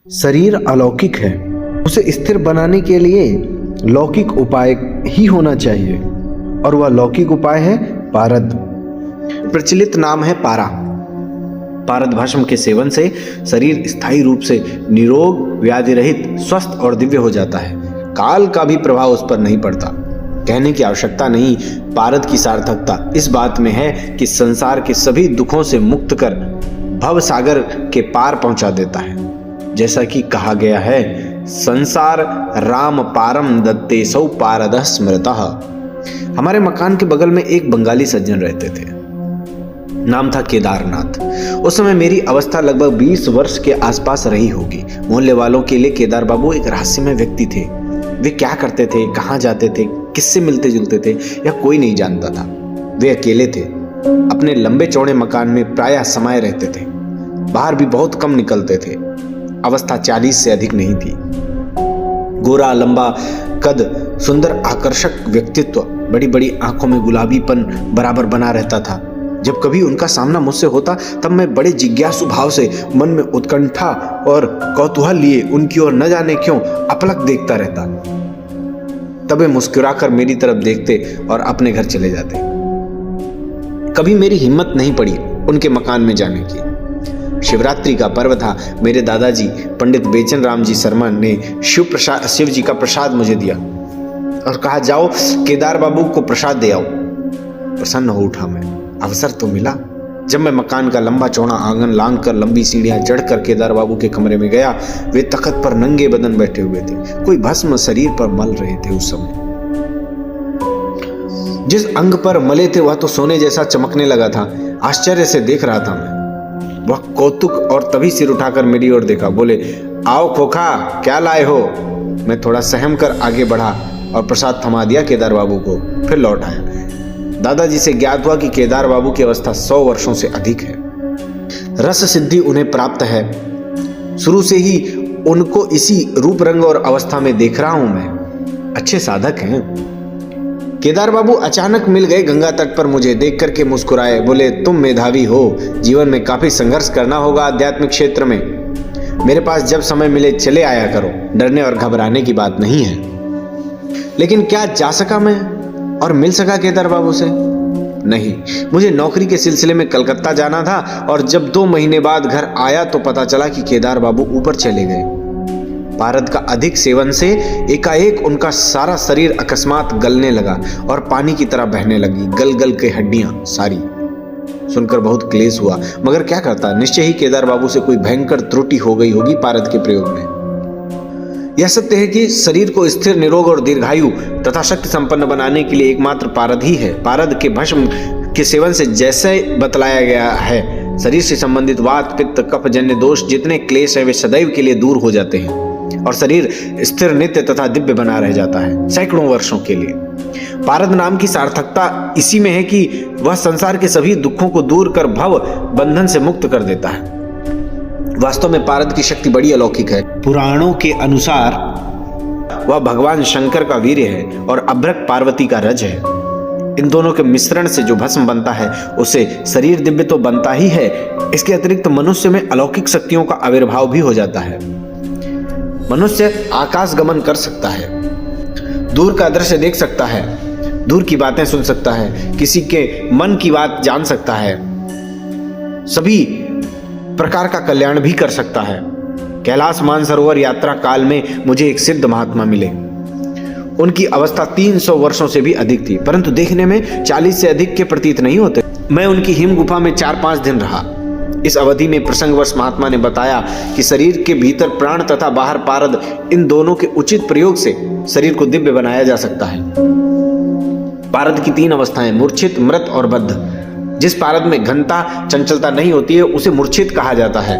शरीर अलौकिक है, उसे स्थिर बनाने के लिए लौकिक उपाय ही होना चाहिए, और वह लौकिक उपाय है पारद। प्रचलित नाम है पारा। पारद भस्म के सेवन से शरीर स्थायी रूप से निरोग, व्याधि रहित, स्वस्थ और दिव्य हो जाता है। काल का भी प्रभाव उस पर नहीं पड़ता। कहने की आवश्यकता नहीं, पारद की सार्थकता इस बात में है कि संसार के सभी दुखों से मुक्त कर भव सागर के पार पहुंचा देता है। जैसा कि कहा गया है, संसार राम पारम दत्ते सौ पारदः स्मृतः। हमारे मकान के बगल में एक बंगाली सज्जन रहते थे, नाम था केदारनाथ। उस समय मेरी अवस्था लगभग 20 वर्ष के आसपास रही होगी। मोहल्ले वालों के लिए केदार बाबू एक रहस्यमय व्यक्ति थे। वे क्या करते थे, कहाँ जाते थे, किससे मिलते जुलते थे, यह कोई नहीं जानता था। वे अकेले थे, अपने लंबे चौड़े मकान में प्रायः समाये रहते थे। बाहर भी बहुत कम निकलते थे। अवस्था 40 से अधिक नहीं थी। गोरा, लंबा कद, सुंदर आकर्षक व्यक्तित्व, बड़ी बड़ी आंखों में गुलाबीपन बराबर बना रहता था। जब कभी उनका सामना मुझसे होता तब मैं बड़े जिज्ञासु भाव से, मन में उत्कंठा और कौतूहल लिए उनकी ओर न जाने क्यों अपलक देखता रहता। तब वे मुस्कुराकर मेरी तरफ देखते और अपने घर चले जाते। कभी मेरी हिम्मत नहीं पड़ी उनके मकान में जाने की। शिवरात्रि का पर्व था। मेरे दादाजी पंडित बेचन राम जी शर्मा ने शिव जी का प्रसाद मुझे दिया और कहा, जाओ केदार बाबू को प्रसाद दे आओ। प्रसन्न हो उठा मैं। अवसर तो मिला। जब मैं मकान का लंबा चौड़ा आंगन लांग कर लंबी सीढ़ियां चढ़कर केदार बाबू के कमरे में गया, वे तख्त पर नंगे बदन बैठे हुए थे। कोई भस्म शरीर पर मल रहे थे। उस समय जिस अंग पर मले थे वह तो सोने जैसा चमकने लगा था। आश्चर्य से देख रहा था मैं। वह कौतुक और तभी सिर उठाकर मेरी ओर देखा। बोले, आओ खोखा, क्या लाए हो? मैं थोड़ा सहम कर आगे बढ़ा और प्रसाद थमा दिया केदार बाबू को, फिर लौट आया। दादाजी से ज्ञात हुआ कि केदार बाबू की अवस्था 100 वर्षों से अधिक है। रस सिद्धि उन्हें प्राप्त है। शुरू से ही उनको इसी रूप रंग और अवस्था में देख रहा हूं मैं। अच्छे साधक हैं। केदार बाबू अचानक मिल गए गंगा तट पर। मुझे देख करके मुस्कुराए। बोले, तुम मेधावी हो, जीवन में काफी संघर्ष करना होगा आध्यात्मिक क्षेत्र में। मेरे पास जब समय मिले चले आया करो, डरने और घबराने की बात नहीं है। लेकिन क्या जा सका मैं और मिल सका केदार बाबू से? नहीं, मुझे नौकरी के सिलसिले में कलकत्ता जाना था और जब 2 महीने बाद घर आया तो पता चला कि केदार बाबू ऊपर चले गए। पारद का अधिक सेवन से एकाएक उनका सारा शरीर अकस्मात गलने लगा और पानी की तरह बहने लगी, गल गल के हड्डियां सारी। सुनकर बहुत क्लेश हुआ, मगर क्या करता, निश्चय ही केदार बाबू से कोई भयंकर त्रुटि हो गई होगी पारद के प्रयोग में। यह सत्य है कि शरीर को स्थिर, निरोग और दीर्घायु तथा शक्ति संपन्न बनाने के लिए एकमात्र पारद ही है। पारद के भस्म के सेवन से जैसे बतलाया गया है, शरीर से संबंधित वात, पित्त, कफ जन्य दोष जितने क्लेश है वे सदैव के लिए दूर हो जाते हैं और शरीर स्थिर, नित्य तथा दिव्य बना रह जाता है सैकड़ों वर्षों के लिए। पारद नाम की सार्थकता इसी में है कि वह संसार के सभी दुखों को दूर कर भव बंधन से मुक्त कर देता है। वास्तव में पारद की शक्ति बड़ी अलौकिक है। पुराणों के अनुसार वह भगवान शंकर का वीर्य है और अभ्रक पार्वती का रज है। इन दोनों के मिश्रण से जो भस्म बनता है उसे शरीर दिव्य तो बनता ही है, इसके अतिरिक्त मनुष्य में अलौकिक शक्तियों का आविर्भाव भी हो जाता है। मनुष्य आकाश गमन कर सकता है, दूर का दृश्य देख सकता है, दूर की बातें सुन सकता है, किसी के मन की बात जान सकता है, सभी प्रकार का कल्याण भी कर सकता है। कैलाश मानसरोवर यात्रा काल में मुझे एक सिद्ध महात्मा मिले। उनकी अवस्था 300 वर्षों से भी अधिक थी, परंतु देखने में 40 से अधिक के प्रतीत नहीं होते। मैं उनकी हिम गुफा में 4-5 दिन रहा। इस अवधि में प्रसंगवश महात्मा ने बताया कि शरीर के भीतर प्राण तथा बाहर पारद, इन दोनों के उचित प्रयोग से शरीर को दिव्य बनाया जा सकता है। पारद की 3 अवस्थाएं, मूर्छित, मृत और बद्ध। जिस पारद में घनता, चंचलता नहीं होती है उसे मूर्छित कहा जाता है।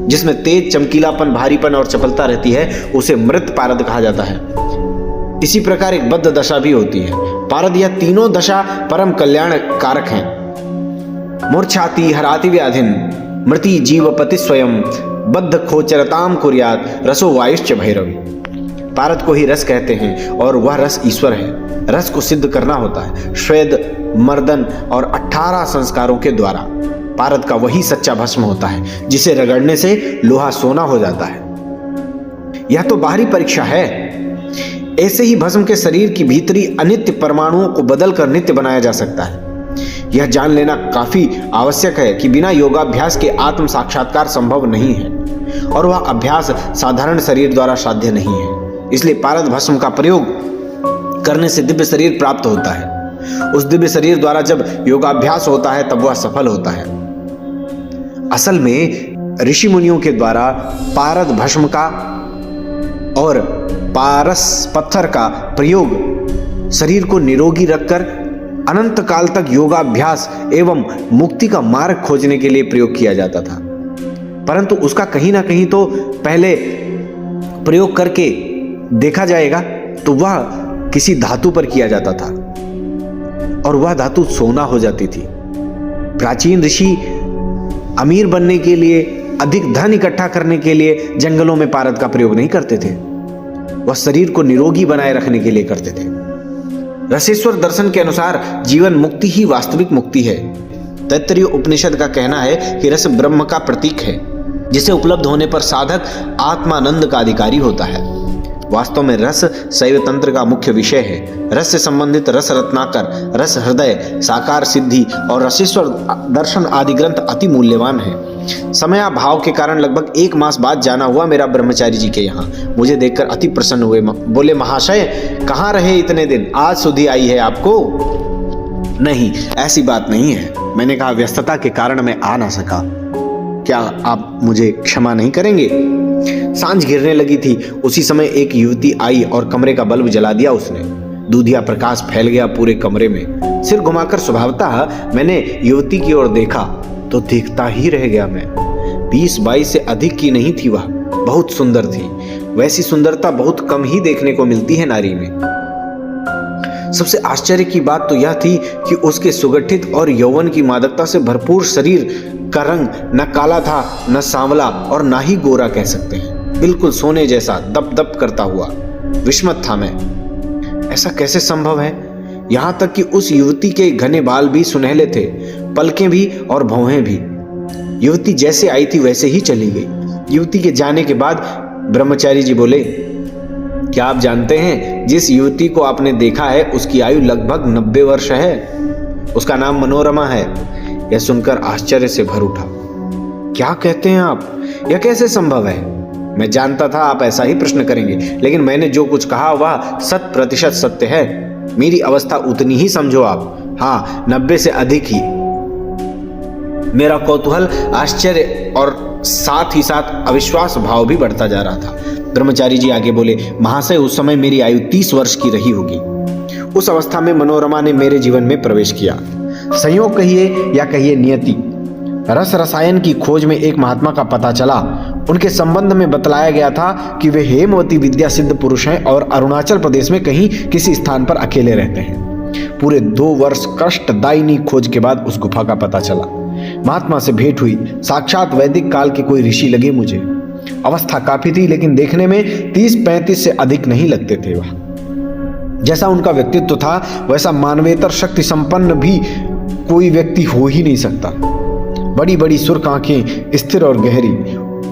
जिसमें तेज, चमकीलापन, भारीपन और चपलता रहती है उसे मृत पारद कहा जाता है। इसी प्रकार एक बद्ध दशा भी होती है। पारद यह तीनों दशा परम कल्याण कारक हैं। मूर्छाति हराति व्याधिन, मृति जीवपति स्वयं, बद्ध खोचरताम कुर्यात, रसो वायुश्च भैरवी। पारद को ही रस कहते हैं और वह रस ईश्वर है। रस को सिद्ध करना होता है श्वेद, मर्दन और 18 संस्कारों के द्वारा। पारद का वही सच्चा भस्म होता है जिसे रगड़ने से लोहा सोना हो जाता है। यह तो बाहरी परीक्षा है। ऐसे ही भस्म के शरीर की भीतरी अनित्य परमाणुओं को बदलकर नित्य बनाया जा सकता है। यह जान लेना काफी आवश्यक है कि बिना योगाभ्यास के आत्म साक्षात्कार संभव नहीं है, और वह अभ्यास साधारण शरीर द्वारा साध्य नहीं है। इसलिए पारद भस्म का प्रयोग करने से दिव्य शरीर प्राप्त होता है। उस दिव्य शरीर द्वारा जब योगाभ्यास होता है तब वह सफल होता है। असल में ऋषि मुनियों के द्वारा पारद भस्म का और पारस पत्थर का प्रयोग शरीर को निरोगी रखकर अनंत काल तक योगाभ्यास एवं मुक्ति का मार्ग खोजने के लिए प्रयोग किया जाता था। परंतु उसका कहीं ना कहीं तो पहले प्रयोग करके देखा जाएगा, तो वह किसी धातु पर किया जाता था और वह धातु सोना हो जाती थी। प्राचीन ऋषि अमीर बनने के लिए, अधिक धन इकट्ठा करने के लिए जंगलों में पारद का प्रयोग नहीं करते थे, वह शरीर को निरोगी बनाए रखने के लिए करते थे। रसेश्वर दर्शन के अनुसार जीवन मुक्ति ही वास्तविक मुक्ति है। तैत्तरीय उपनिषद का कहना है कि रस ब्रह्म का प्रतीक है, जिसे उपलब्ध होने पर साधक आत्मानंद का अधिकारी होता है। वास्तव में रस शैव तंत्र का मुख्य विषय है। रस से संबंधित रस रत्नाकर, रस हृदय, साकार सिद्धि और रसेश्वर दर्शन आदि ग्रंथ अति मूल्यवान है। समयाभाव के कारण लगभग 1 मास बाद जाना हुआ मेरा ब्रह्मचारी जी के यहाँ। मुझे देखकर अति प्रसन्न हुए। बोले, महाशय कहाँ रहे इतने दिन, आज सुधि आई है आपको? नहीं, ऐसी बात नहीं है। मैंने कहा, व्यस्तता के कारण मैं आ ना सका। क्या आप मुझे क्षमा नहीं करेंगे? सांझ घिरने लगी थी। उसी समय एक युवती आई और कमरे का बल्ब जला दिया उसने। दूधिया प्रकाश फैल गया पूरे कमरे में। सिर घुमाकर स्वभावतः मैंने युवती की ओर देखा तो देखता ही रह गया मैं। 20-22 से अधिक की नहीं थी वह, बहुत सुंदर थी। वैसी सुंदरता बहुत कम ही देखने को मिलती है नारी में। सबसे आश्चर्य की बात तो यह थी कि उसके सुगठित और यौवन की मादकता से भरपूर शरीर का रंग न काला था, न सांवला और न ही गोरा कह सकते हैं। बिल्कुल सोने जैसा दप दप करता हुआ। विस्मित था मैं, ऐसा कैसे संभव है? यहां तक कि उस युवती के घने बाल भी सुनहले थे, पलकें भी और भौहें भी। युवती जैसे आई थी वैसे ही चली गई। युवती के जाने के बाद ब्रह्मचारी जी बोले, क्या आप जानते हैं जिस युवती को आपने देखा है उसकी आयु लगभग 90 वर्ष है। उसका नाम मनोरमा है। यह सुनकर आश्चर्य से भर उठा। क्या कहते हैं आप? यह कैसे संभव है? मैं जानता था आप ऐसा ही प्रश्न करेंगे, लेकिन मैंने जो कुछ कहा वह 100% सत्य है। मेरी अवस्था उतनी ही समझो आप। हाँ, 90 से अधिक ही। मेरा कौतूहल, आश्चर्य और साथ ही साथ अविश्वास भाव भी बढ़ता जा रहा था। ब्रह्मचारी जी आगे बोले, महाशय उस समय मेरी आयु 30 वर्ष की रही होगी। उस अवस्था में मनोरमा ने मेरे जीवन में प्रवेश किया। संयोग कहिए या कहिए नियति। रस रसायन की खोज में एक महात्मा का पता चला। उनके संबंध में बतलाया गया था कि वे हेमवती विद्या सिद्ध पुरुष हैं और अरुणाचल प्रदेश में कहीं किसी स्थान पर अकेले रहते हैं। पूरे 2 वर्ष कष्टदायिनी खोज के बाद उस गुफा का पता चला। महात्मा से भेंट हुई। साक्षात वैदिक काल के कोई ऋषि लगे मुझे। अवस्था काफी थी, लेकिन देखने में 30-35 से अधिक नहीं लगते थे। वह जैसा उनका व्यक्तित्व था वैसा मानवेतर शक्ति संपन्न भी कोई व्यक्ति हो ही नहीं सकता। बड़ी बड़ी सुर्ख आंखें, स्थिर और गहरी,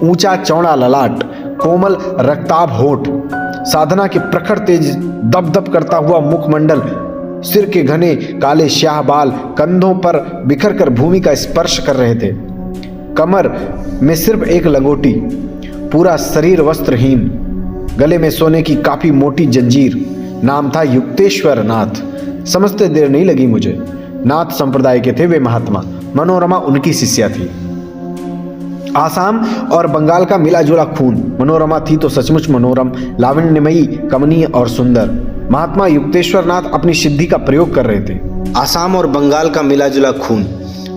ऊंचा चौड़ा ललाट, कोमल रक्ताभ होठ, साधना के प्रखर तेज दप दप करता हुआ मुखमंडल, सिर के घने काले स्याह बाल कंधों पर बिखर कर भूमि का स्पर्श कर रहे थे। कमर में सिर्फ एक लंगोटी, पूरा शरीर वस्त्रहीन, गले में सोने की काफी मोटी जंजीर। नाम था युक्तेश्वर नाथ। समझते देर नहीं लगी मुझे। नाथ संप्रदाय के थे वे महात्मा। मनोरमा उनकी शिष्या थी। आसाम और बंगाल का मिला जुला खून। मनोरमा थी तो सचमुच मनोरम, लावण्यमयी, कमनीय और सुंदर। महात्मा युक्तेश्वर नाथ अपनी सिद्धि का प्रयोग कर रहे थे। आसाम और बंगाल का मिला जुला खून।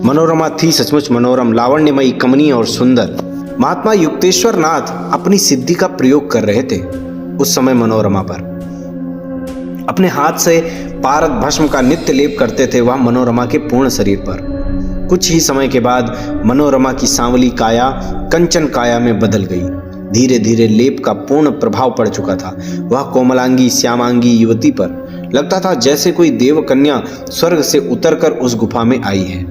मनोरमा थी सचमुच मनोरम, लावण्यमयी, कमनीय और सुंदर। महात्मा युक्तेश्वर नाथ अपनी सिद्धि का प्रयोग कर रहे थे उस समय मनोरमा पर। अपने हाथ से पारद भस्म का नित्य लेप करते थे वह मनोरमा के पूर्ण शरीर पर। कुछ ही समय के बाद मनोरमा की सांवली काया कंचन काया में बदल गई। धीरे धीरे लेप का पूर्ण प्रभाव पड़ चुका था वह कोमलांगी श्यामांगी युवती पर। लगता था जैसे कोई देव कन्या स्वर्ग से उतरकर उस गुफा में आई है।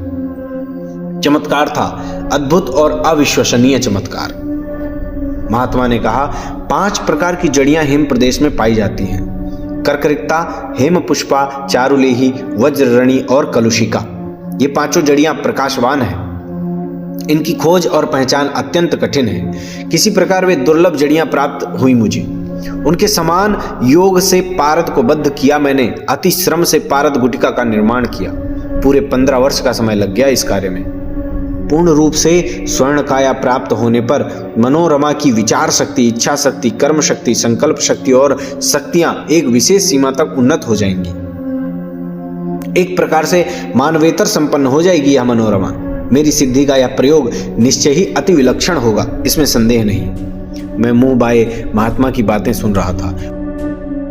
चमत्कार था, अद्भुत और अविश्वसनीय चमत्कार। महात्मा ने कहा, 5 प्रकार की जड़ियां हिम प्रदेश में पाई जाती हैं। कर्करिक्ता, हेम पुष्पा, चारुलेही, वज्ररणी और कलुषिका। ये 5 जड़ियां प्रकाशवान हैं। इनकी खोज और पहचान अत्यंत कठिन है। किसी प्रकार वे दुर्लभ जड़ियां प्राप्त हुई मुझे। उनके समान योग से पारद को बद्ध किया मैंने। अति श्रम से पारद गुटिका का निर्माण किया। पूरे 15 वर्ष का समय लग गया इस कार्य में। पूर्ण रूप से स्वर्ण काया प्राप्त होने पर मनोरमा की विचार शक्ति, इच्छा शक्ति, कर्म शक्ति, संकल्प शक्ति और शक्तियां एक विशेष सीमा तक उन्नत हो जाएंगी। एक प्रकार से मानवेतर संपन्न हो जाएगी यह मनोरमा। मेरी सिद्धि का यह प्रयोग निश्चय ही अति विलक्षण होगा, इसमें संदेह नहीं। मैं मुंह बाए महात्मा की बातें सुन रहा था।